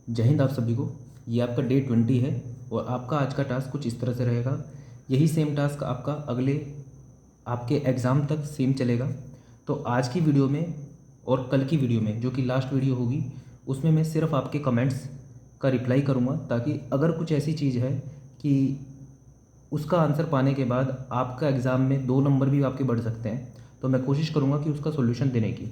जय हिंद आप सभी को। ये आपका डे 20 है और आपका आज का टास्क कुछ इस तरह से रहेगा। यही सेम टास्क आपका अगले आपके एग्ज़ाम तक सेम चलेगा। तो आज की वीडियो में और कल की वीडियो में जो कि लास्ट वीडियो होगी उसमें मैं सिर्फ आपके कमेंट्स का रिप्लाई करूँगा, ताकि अगर कुछ ऐसी चीज़ है कि उसका आंसर पाने के बाद आपका एग्ज़ाम में 2 नंबर भी आपके बढ़ सकते हैं, तो मैं कोशिश करूँगा कि उसका सॉल्यूशन देने की।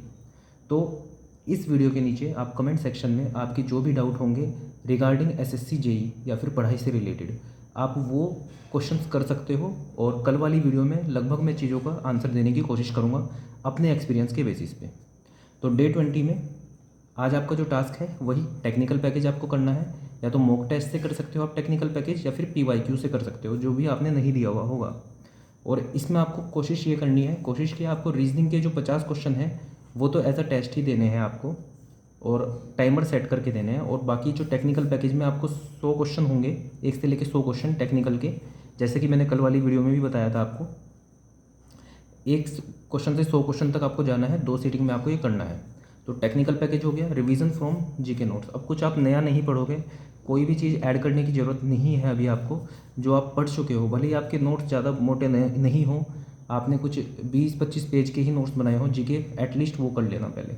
तो इस वीडियो के नीचे आप कमेंट सेक्शन में आपके जो भी डाउट होंगे रिगार्डिंग एसएससी जेई या फिर पढ़ाई से रिलेटेड, आप वो क्वेश्चंस कर सकते हो। और कल वाली वीडियो में लगभग मैं चीज़ों का आंसर देने की कोशिश करूँगा अपने एक्सपीरियंस के बेसिस पे। तो डे 20 में आज आपका जो टास्क है वही टेक्निकल पैकेज आपको करना है। या तो मॉक टेस्ट से कर सकते हो आप टेक्निकल पैकेज, या फिर पीवाईक्यू से कर सकते हो, जो भी आपने नहीं दिया हुआ होगा। और इसमें आपको कोशिश ये करनी है, कोशिश की आपको रीजनिंग के जो 50 क्वेश्चन हैं वो तो एज अ टेस्ट ही देने हैं आपको, और टाइमर सेट करके देने हैं। और बाकी जो टेक्निकल पैकेज में आपको 100 क्वेश्चन होंगे, 1 से लेकर 100 क्वेश्चन टेक्निकल के, जैसे कि मैंने कल वाली वीडियो में भी बताया था आपको। 1 क्वेश्चन से 100 क्वेश्चन तक आपको जाना है, 2 सीटिंग में आपको ये करना है। तो टेक्निकल पैकेज हो गया, रिवीजन फ्रॉम जीके नोट्स। अब कुछ आप नया नहीं पढ़ोगे, कोई भी चीज़ ऐड करने की ज़रूरत नहीं है अभी आपको। जो आप पढ़ चुके हो, भले ही आपके नोट्स ज़्यादा मोटे नहीं हो, आपने कुछ 20-25 पेज के ही नोट्स बनाए हो जीके, एटलीस्ट वो कर लेना पहले।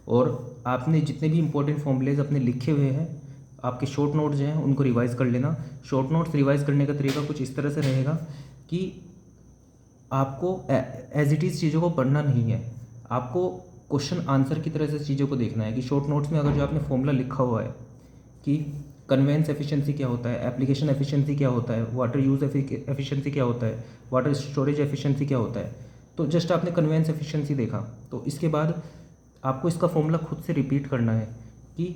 और आपने जितने भी इंपॉर्टेंट फॉर्मूलेज अपने लिखे हुए हैं, आपके शॉर्ट नोट्स हैं, उनको रिवाइज़ कर लेना। शॉर्ट नोट्स रिवाइज़ करने का तरीका कुछ इस तरह से रहेगा कि आपको एज इट इज़ चीज़ों को पढ़ना नहीं है, आपको क्वेश्चन आंसर की तरह से चीज़ों को देखना है। कि शॉर्ट नोट्स में अगर जो आपने फॉर्मूला लिखा हुआ है कि कन्वेंस एफिशिएंसी क्या होता है, एप्लीकेशन एफिशिएंसी क्या होता है, वाटर यूज़ एफिशिएंसी क्या होता है, वाटर स्टोरेज एफिशिएंसी क्या होता है, तो जस्ट आपने कन्वेंस एफिशिएंसी देखा, तो इसके बाद आपको इसका फॉर्मूला खुद से रिपीट करना है कि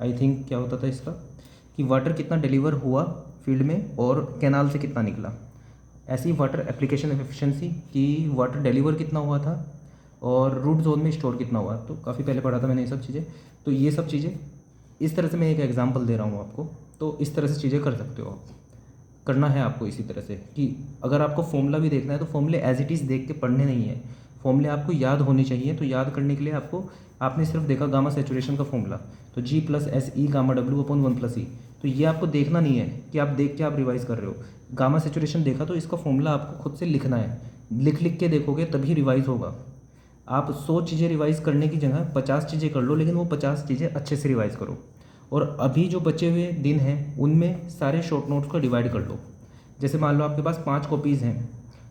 आई थिंक क्या होता था इसका, कि वाटर कितना डिलीवर हुआ फील्ड में और कैनाल से कितना निकला। ऐसी वाटर एप्लीकेशन एफिशिएंसी कि वाटर डिलीवर कितना हुआ था और रूट जोन में स्टोर कितना हुआ। तो काफ़ी पहले पढ़ा था मैंने ये सब चीज़ें। तो ये सब चीज़ें इस तरह से मैं एक एग्जांपल दे रहा हूँ आपको, तो इस तरह से चीज़ें कर सकते हो आप। करना है आपको इसी तरह से कि अगर आपको फॉर्मूला भी देखना है तो फॉर्मूले एज इट इज़ देख के पढ़ने नहीं है, फॉर्मूले आपको याद होने चाहिए। तो याद करने के लिए आपको, आपने सिर्फ देखा गामा सेचुरेशन का फॉर्मूला, तो G+SE गामा W/1+E, तो ये आपको देखना नहीं है कि आप देख के आप रिवाइज़ कर रहे हो। गामा सेचुरेशन देखा तो इसका फॉर्मूला आपको खुद से लिखना है, लिख लिख के देखोगे तभी रिवाइज़ होगा। आप 100 चीज़ें रिवाइज़ करने की जगह 50 चीज़ें कर लो, लेकिन वो 50 चीज़ें अच्छे से रिवाइज़ करो। और अभी जो बचे हुए दिन हैं उनमें सारे शॉर्ट नोट्स को डिवाइड कर लो। जैसे मान लो आपके पास 5 कॉपीज़ हैं,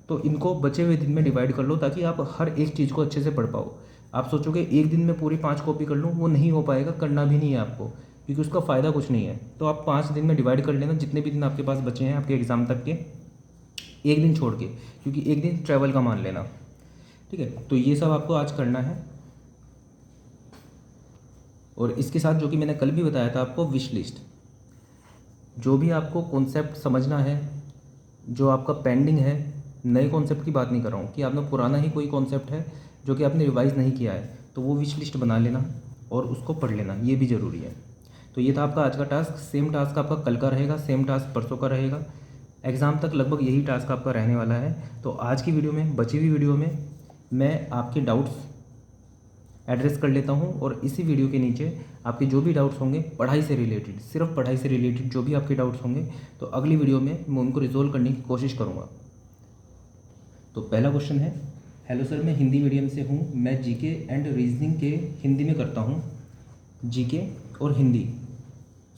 तो इनको बचे हुए दिन में डिवाइड कर लो, ताकि आप हर एक चीज़ को अच्छे से पढ़ पाओ। आप सोचोगे एक दिन में पूरी 5 कॉपी कर लूँ, वो नहीं हो पाएगा, करना भी नहीं है आपको, क्योंकि उसका फ़ायदा कुछ नहीं है। तो आप 5 दिन में डिवाइड कर लेना, जितने भी दिन आपके पास बचे हैं आपके एग्ज़ाम तक के, एक दिन छोड़ के, क्योंकि एक दिन ट्रैवल का मान लेना। ठीक है, तो ये सब आपको आज करना है। और इसके साथ जो कि मैंने कल भी बताया था आपको, विश लिस्ट। जो भी आपको कॉन्सेप्ट समझना है, जो आपका पेंडिंग है, नए कॉन्सेप्ट की बात नहीं कर रहा हूँ, कि आपने पुराना ही कोई कॉन्सेप्ट है जो कि आपने रिवाइज़ नहीं किया है, तो वो विश लिस्ट बना लेना और उसको पढ़ लेना, ये भी ज़रूरी है। तो ये था आपका आज का टास्क। सेम टास्क आपका कल का रहेगा, सेम टास्क परसों का रहेगा। एग्ज़ाम तक लगभग यही टास्क आपका रहने वाला है। तो आज की वीडियो में, बची हुई वीडियो में, मैं आपके डाउट्स एड्रेस कर लेता हूँ। और इसी वीडियो के नीचे आपके जो भी डाउट्स होंगे पढ़ाई से रिलेटेड, सिर्फ पढ़ाई से रिलेटेड जो भी आपके डाउट्स होंगे, तो अगली वीडियो में मैं उनको रिजोल्व करने की कोशिश करूँगा। तो पहला क्वेश्चन है, हेलो सर, मैं हिंदी मीडियम से हूँ, मैं जीके एंड रीजनिंग के हिंदी में करता हूँ, जीके और हिंदी,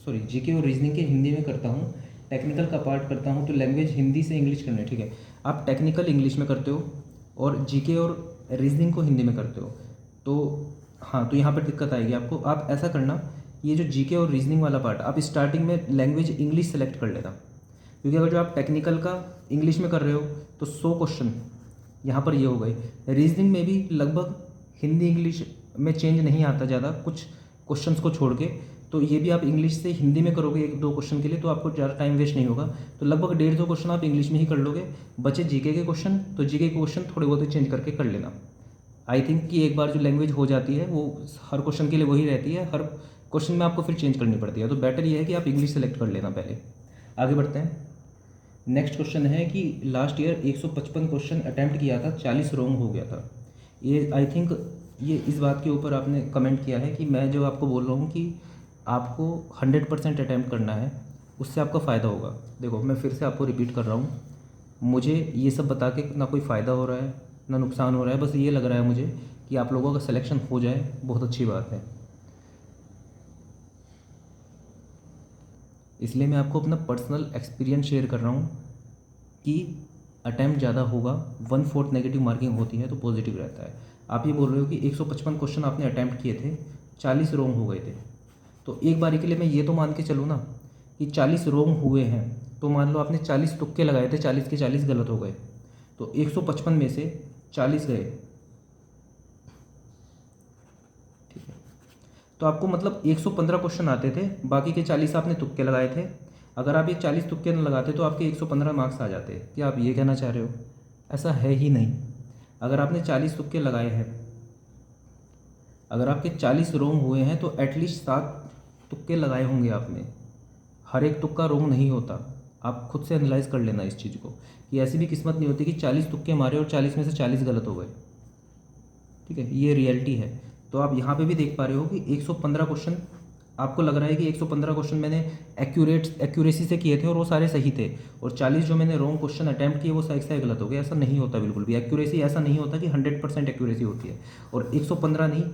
सॉरी जीके और रीजनिंग के हिंदी में करता हूँ, टेक्निकल का पार्ट करता हूँ, तो लैंग्वेज हिंदी से इंग्लिश करना है। ठीक है, आप टेक्निकल इंग्लिश में करते हो और जीके और रीजनिंग को हिंदी में करते हो, तो हाँ, तो यहाँ पर दिक्कत आएगी आपको। आप ऐसा करना, ये जो जीके और रीजनिंग वाला पार्ट, आप स्टार्टिंग में लैंग्वेज इंग्लिश सेलेक्ट कर लेना, क्योंकि अगर जो आप टेक्निकल का इंग्लिश में कर रहे हो तो 100 क्वेश्चन यहाँ पर ये हो गए। रीजनिंग में भी लगभग हिंदी इंग्लिश में चेंज नहीं आता ज़्यादा, कुछ क्वेश्चंस को छोड़ के, तो ये भी आप इंग्लिश से हिंदी में करोगे 1-2 क्वेश्चन के लिए, तो आपको ज़्यादा टाइम वेस्ट नहीं होगा। तो लगभग 1.5-2 क्वेश्चन आप इंग्लिश में ही कर लोगे। बचे जीके के क्वेश्चन, तो जीके के क्वेश्चन थोड़े बहुत चेंज करके कर लेना। आई थिंक कि एक बार जो लैंग्वेज हो जाती है वो हर क्वेश्चन के लिए वही रहती है, हर क्वेश्चन में आपको फिर चेंज करनी पड़ती है। तो बेटर ये है कि आप इंग्लिश सेलेक्ट कर लेना पहले। आगे बढ़ते हैं। नेक्स्ट क्वेश्चन है कि लास्ट ईयर 155 क्वेश्चन अटैम्प्ट किया था, 40 रॉन्ग हो गया था। ये आई थिंक ये इस बात के ऊपर आपने कमेंट किया है कि मैं जो आपको बोल रहा हूँ कि आपको 100% अटैम्प्ट करना है, उससे आपका फ़ायदा होगा। देखो मैं फिर से आपको रिपीट कर रहा हूँ, मुझे ये सब बता के ना कोई फ़ायदा हो रहा है ना नुकसान हो रहा है, बस ये लग रहा है मुझे कि आप लोगों का सिलेक्शन हो जाए, बहुत अच्छी बात है। इसलिए मैं आपको अपना पर्सनल एक्सपीरियंस शेयर कर रहा हूँ कि अटैम्प्ट ज़्यादा होगा, 1/4 नेगेटिव मार्किंग होती है तो पॉजिटिव रहता है। आप ये बोल रहे हो कि 155 क्वेश्चन आपने अटैम्प्ट किए थे, 40 रॉन्ग हो गए थे, तो एक बारी के लिए मैं ये तो मान के चलूँ ना कि 40 रॉन्ग हुए हैं, तो मान लो आपने 40 तुक्के लगाए थे, 40 के 40 गलत हो गए, तो 155 में से 40 गए, ठीक है। तो आपको मतलब 115 क्वेश्चन आते थे, बाकी के 40 आपने तुक्के लगाए थे। अगर आप ये 40 तुक्के न लगाते तो आपके 115 मार्क्स आ जाते। क्या आप ये कहना चाह रहे हो? ऐसा है ही नहीं। अगर आपने 40 तुक्के लगाए हैं, अगर आपके 40 रोंग हुए हैं तो एटलीस्ट 7 तुक्के लगाए होंगे आपने। हर एक तुक्का रोंग नहीं होता, आप खुद से एनालाइज कर लेना इस चीज़ को, कि ऐसी भी किस्मत नहीं होती कि 40 तुक्के मारे और 40 में से 40 गलत हो गए, ठीक है। ये रियलिटी है। तो आप यहाँ पे भी देख पा रहे हो कि 115 क्वेश्चन आपको लग रहा है कि 115 क्वेश्चन मैंने एक्यूरेसी से किए थे और वो सारे सही थे, और 40 जो मैंने रॉन्ग क्वेश्चन अटैम्प्ट किए वो सही गलत हो गए। ऐसा नहीं होता बिल्कुल भी। एक्यूरेसी ऐसा नहीं होता कि 100% एक्यूरेसी होती है, और 115 नहीं,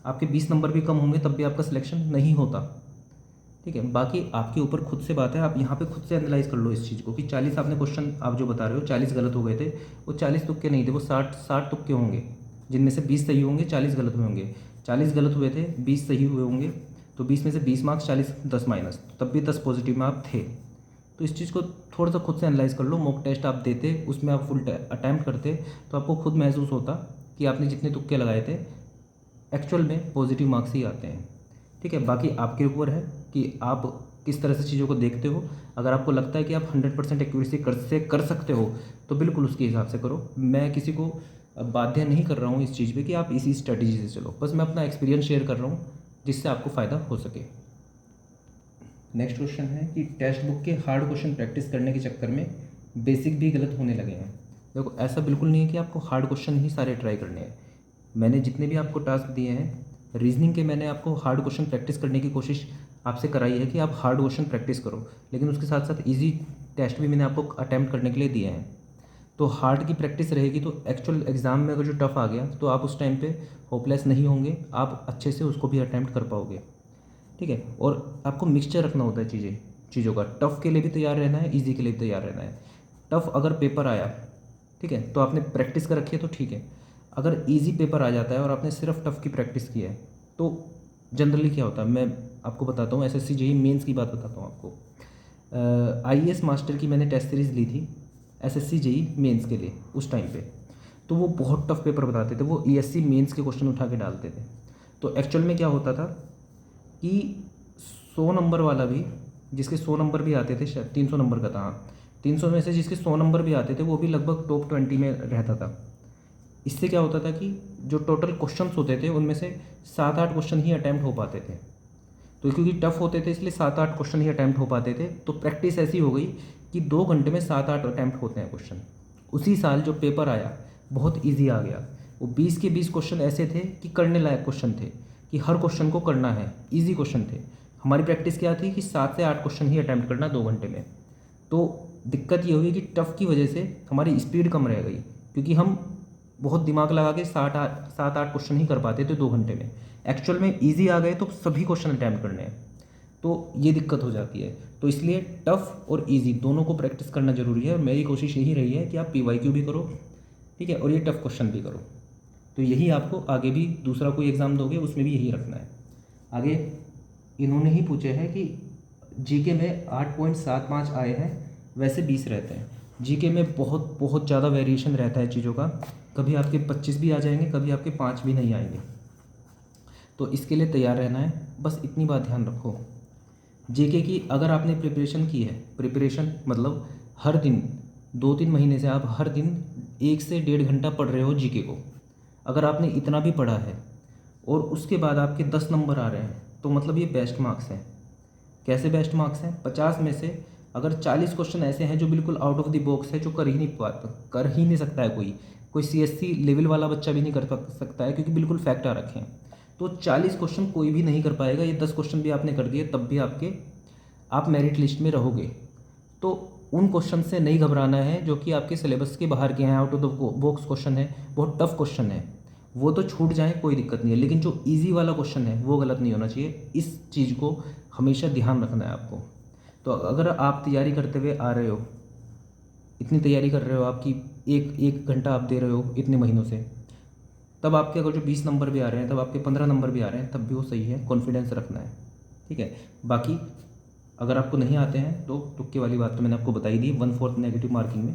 आपके 20 नंबर भी कम होंगे तब भी आपका सिलेक्शन नहीं होता, ठीक है। बाकी आपके ऊपर खुद से बात है, आप यहाँ पे खुद से एनालाइज कर लो इस चीज़ को कि 40 आपने क्वेश्चन आप जो बता रहे हो 40 गलत हो गए थे, वो 40 तुक्के नहीं थे, वो 60 तुक्के होंगे, जिनमें से 20 सही होंगे, 40 गलत हुए होंगे। 40 गलत हुए थे, 20 सही हुए होंगे, तो 20 में से 20 मार्क्स, 40 10 माइनस, तब भी 10 पॉजिटिव में आप थे। तो इस चीज़ को थोड़ा सा खुद से एनालाइज कर लो। मॉक टेस्ट आप देते, उसमें आप फुल अटैम्प्ट करते, तो आपको खुद महसूस होता कि आपने जितने तुक्के लगाए थे एक्चुअल में पॉजिटिव मार्क्स ही आते हैं, ठीक है। बाकी आपके ऊपर है कि आप किस तरह से चीज़ों को देखते हो। अगर आपको लगता है कि आप 100% एक्यूरेसी कर सकते हो तो बिल्कुल उसके हिसाब से करो। मैं किसी को बाध्य नहीं कर रहा हूँ इस चीज़ पे कि आप इसी स्ट्रेटजी से चलो, बस मैं अपना एक्सपीरियंस शेयर कर रहा हूँ जिससे आपको फ़ायदा हो सके। नेक्स्ट क्वेश्चन है कि टेक्स्ट बुक के हार्ड क्वेश्चन प्रैक्टिस करने के चक्कर में बेसिक भी गलत होने लगे हैं। देखो ऐसा बिल्कुल नहीं है कि आपको हार्ड क्वेश्चन ही सारे ट्राई करने हैं। मैंने जितने भी आपको टास्क दिए हैं रीजनिंग के, मैंने आपको हार्ड क्वेश्चन प्रैक्टिस करने की कोशिश आपसे कराई है कि आप हार्ड क्वेश्चन प्रैक्टिस करो, लेकिन उसके साथ साथ इजी टेस्ट भी मैंने आपको अटैम्प्ट करने के लिए दिए हैं। तो हार्ड की प्रैक्टिस रहेगी तो एक्चुअल एग्ज़ाम में अगर जो टफ़ आ गया तो आप उस टाइम पे होपलेस नहीं होंगे, आप अच्छे से उसको भी अटैम्प्ट कर पाओगे, ठीक है। और आपको मिक्सचर रखना होता है चीज़ों का, टफ़ के लिए भी तैयार रहना है, ईजी के लिए भी तैयार रहना है। टफ़ अगर पेपर आया, ठीक है, तो आपने प्रैक्टिस कर रखी है तो ठीक है। अगर ईजी पेपर आ जाता है और आपने सिर्फ टफ़ की प्रैक्टिस की है तो जनरली क्या होता है, मैं आपको बताता हूँ। एसएससी जेईई मेंस की बात बताता हूँ आपको। आईएएस मास्टर की मैंने टेस्ट सीरीज़ ली थी एसएससी जेईई मेंस के लिए उस टाइम पे, तो वो बहुत टफ पेपर बताते थे, वो ईएससी मेंस के क्वेश्चन उठा के डालते थे। तो एक्चुअल में क्या होता था कि 100 नंबर वाला भी, जिसके 100 नंबर भी आते थे, शायद 300 नंबर का था, हाँ, 300 में से जिसके 100 नंबर भी आते थे वो भी लगभग टॉप 20 में रहता था। इससे क्या होता था कि जो टोटल क्वेश्चंस होते थे उनमें से 7-8 क्वेश्चन ही अटैम्प्ट हो पाते थे। तो क्योंकि टफ होते थे इसलिए 7-8 क्वेश्चन ही अटैम्प्ट हो पाते थे। तो प्रैक्टिस ऐसी हो गई कि 2 घंटे में 7-8 अटैम्प्ट होते हैं क्वेश्चन। उसी साल जो पेपर आया बहुत ईजी आ गया। वो 20 के 20 क्वेश्चन ऐसे थे कि करने लायक क्वेश्चन थे, कि हर क्वेश्चन को करना है, ईजी क्वेश्चन थे। हमारी प्रैक्टिस क्या थी कि 7 से 8 क्वेश्चन ही अटैम्प्ट करना 2 घंटे में। तो दिक्कत ये हुई कि टफ़ की वजह से हमारी स्पीड कम रह गई, क्योंकि हम बहुत दिमाग लगा के 7-8 क्वेश्चन ही कर पाते थे 2 घंटे में। एक्चुअल में ईजी आ गए तो सभी क्वेश्चन अटैम्प्ट करने हैं, तो ये दिक्कत हो जाती है। तो इसलिए टफ़ और ईजी दोनों को प्रैक्टिस करना ज़रूरी है, और मेरी कोशिश यही रही है कि आप पीवाईक्यू भी करो, ठीक है, और ये टफ़ क्वेश्चन भी करो। तो यही आपको आगे भी दूसरा कोई एग्ज़ाम दोगे उसमें भी यही रखना है। आगे इन्होंने ही पूछे हैं कि जीके में 8.75 आए हैं, वैसे 20 रहते हैं। जीके में बहुत बहुत ज़्यादा वेरिएशन रहता है चीज़ों का, कभी आपके 25 भी आ जाएंगे, कभी आपके 5 भी नहीं आएंगे। तो इसके लिए तैयार रहना है, बस इतनी बात ध्यान रखो। जीके की अगर आपने प्रिपरेशन की है, प्रिपरेशन मतलब हर दिन 2-3 महीने से आप हर दिन 1 से 1.5 घंटा पढ़ रहे हो जीके को, अगर आपने इतना भी पढ़ा है और उसके बाद आपके 10 नंबर आ रहे हैं तो मतलब ये बेस्ट मार्क्स हैं। कैसे बेस्ट मार्क्स हैं? 50 में से अगर 40 क्वेश्चन ऐसे हैं जो बिल्कुल आउट ऑफ द बॉक्स है, जो कर ही नहीं सकता है कोई सीएससी लेवल वाला बच्चा भी नहीं कर सकता है, क्योंकि बिल्कुल फैक्ट आ रखे हैं। तो 40 क्वेश्चन कोई भी नहीं कर पाएगा। ये 10 क्वेश्चन भी आपने कर दिए तब भी आप मेरिट लिस्ट में रहोगे। तो उन क्वेश्चन से नहीं घबराना है जो कि आपके सिलेबस के बाहर के हैं, out of the box question है, बहुत टफ क्वेश्चन है, वो तो छूट जाए कोई दिक्कत नहीं है, लेकिन जो इजी वाला क्वेश्चन है वो गलत नहीं होना चाहिए। इस चीज़ को हमेशा ध्यान रखना है आपको। तो अगर आप तैयारी करते हुए आ रहे हो, इतनी तैयारी कर रहे हो, आपकी एक घंटा आप दे रहे हो इतने महीनों से, तब आपके अगर जो 20 नंबर भी आ रहे हैं, तब आपके 15 नंबर भी आ रहे हैं, तब भी वो सही है। कॉन्फिडेंस रखना है, ठीक है। बाकी अगर आपको नहीं आते हैं तो तुक्के वाली बात तो मैंने आपको बताई दी। 1/4 नेगेटिव मार्किंग में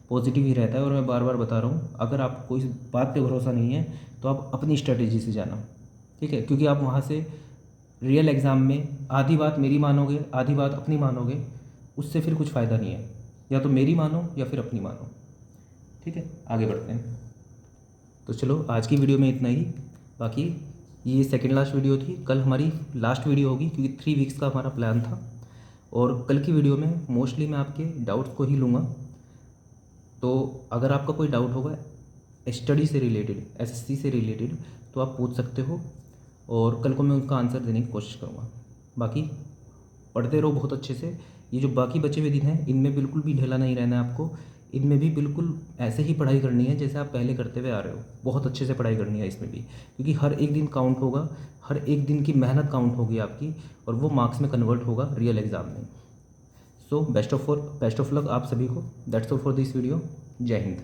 पॉजिटिव ही रहता है। और मैं बार बार बता रहा हूँ, अगर आपको कोई बात पे भरोसा नहीं है तो आप अपनी स्ट्रेटेजी से जाना, ठीक है। क्योंकि आप वहाँ से रियल एग्ज़ाम में आधी बात मेरी मानोगे, आधी बात अपनी मानोगे, उससे फिर कुछ फ़ायदा नहीं है। या तो मेरी मानो या फिर अपनी मानो, ठीक है। आगे बढ़ते हैं। तो चलो आज की वीडियो में इतना ही। बाकी ये सेकंड लास्ट वीडियो थी, कल हमारी लास्ट वीडियो होगी क्योंकि 3 वीक्स का हमारा प्लान था। और कल की वीडियो में मोस्टली मैं आपके डाउट्स को ही लूँगा। तो अगर आपका कोई डाउट होगा स्टडी से रिलेटेड, एसएससी से रिलेटेड, तो आप पूछ सकते हो और कल को मैं उसका आंसर देने की कोशिश करूँगा। बाकी पढ़ते रहो बहुत अच्छे से। ये जो बाकी बचे हुए दिन हैं इनमें बिल्कुल भी ढीला नहीं रहना है आपको। इनमें भी बिल्कुल ऐसे ही पढ़ाई करनी है जैसे आप पहले करते हुए आ रहे हो। बहुत अच्छे से पढ़ाई करनी है इसमें भी, क्योंकि हर एक दिन काउंट होगा, हर एक दिन की मेहनत काउंट होगी आपकी, और वो मार्क्स में कन्वर्ट होगा रियल एग्ज़ाम में। सो बेस्ट ऑफ लक आप सभी को। That's all for this video. जय हिंद।